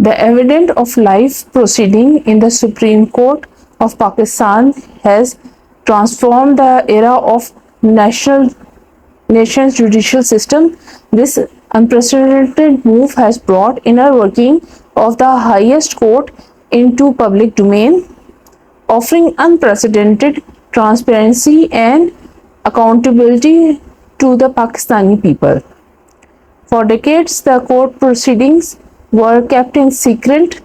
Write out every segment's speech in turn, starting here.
The evidence of live proceeding in the Supreme Court of Pakistan has transformed the era of nation's judicial system. This unprecedented move has brought inner working of the highest court into public domain, offering unprecedented transparency and accountability to the Pakistani people. For decades, the court proceedings were kept in secret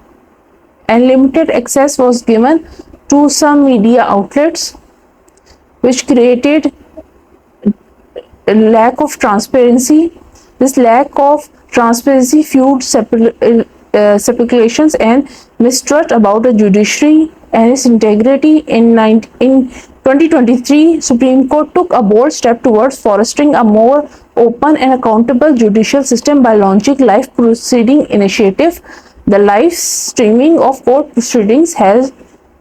and limited access was given to some media outlets, which created a lack of transparency. This lack of transparency fueled speculations and mistrust about the judiciary and its integrity. In 2023, Supreme Court took a bold step towards fostering a more open and accountable judicial system by launching live proceeding initiative. The live streaming of court proceedings has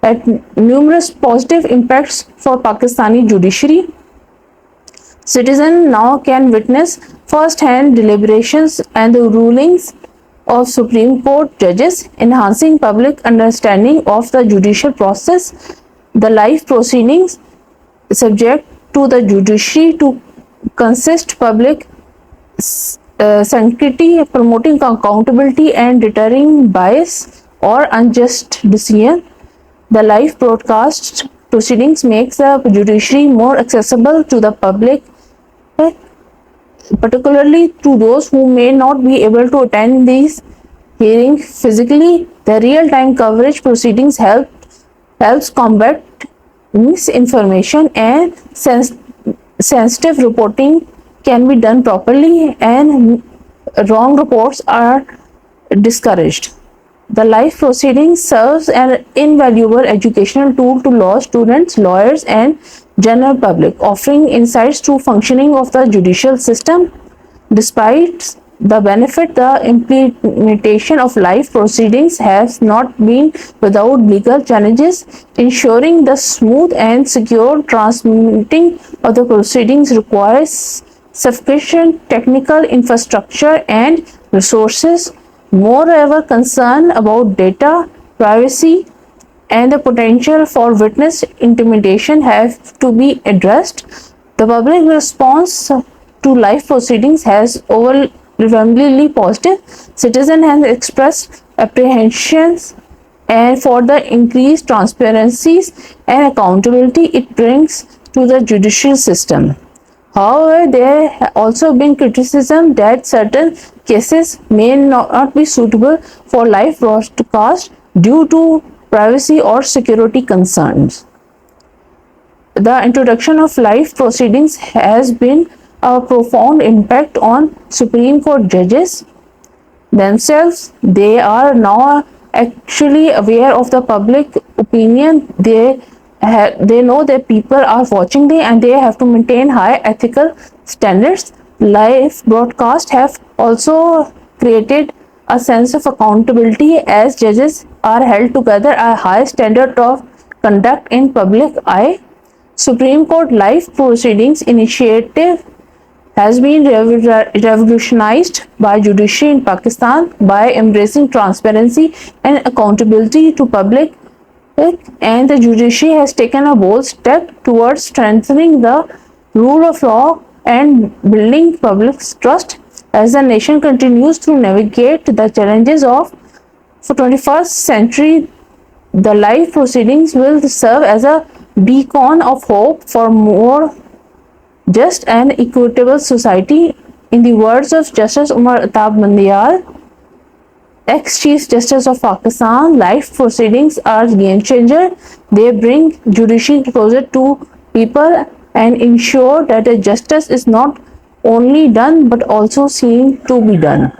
had numerous positive impacts for Pakistani judiciary. Citizens now can witness first-hand deliberations and the rulings of Supreme Court judges, enhancing public understanding of the judicial process. The live proceedings subject to the judiciary to consist public sanctity, promoting accountability and deterring bias or unjust decision. The live broadcast proceedings makes the judiciary more accessible to the public, particularly to those who may not be able to attend these hearings physically. The real-time coverage proceedings helps combat misinformation and sensitive reporting can be done properly and wrong reports are discouraged. The live proceedings serves an invaluable educational tool to law students, lawyers, and general public, offering insights to functioning of the judicial system. Despite the benefit, the implementation of live proceedings has not been without legal challenges. Ensuring the smooth and secure transmitting of the proceedings requires sufficient technical infrastructure and resources. Moreover, concern about data privacy and the potential for witness intimidation have to be addressed. The public response to live proceedings has overwhelmingly positive. Citizens have expressed apprehensions and for the increased transparencies and accountability it brings to the judicial system. However, there has also been criticism that certain cases may not be suitable for live broadcast due to privacy or security concerns. The introduction of live proceedings has been a profound impact on Supreme Court judges themselves. They are now actually aware of the public opinion. They know that people are watching them and they have to maintain high ethical standards. Live broadcasts have also created a sense of accountability as judges are held together a high standard of conduct in public eye. Supreme Court live proceedings initiative has been revolutionized by judiciary in Pakistan by embracing transparency and accountability to public, and the judiciary has taken a bold step towards strengthening the rule of law and building public trust as the nation continues to navigate the challenges of the 21st century. The live proceedings will serve as a beacon of hope for more just and equitable society. In the words of Justice Umar Atab Mandiyal, ex-Chief Justice of Pakistan, live proceedings are game changer. They bring judiciary closer to people and ensure that the justice is not only done but also seen to be done.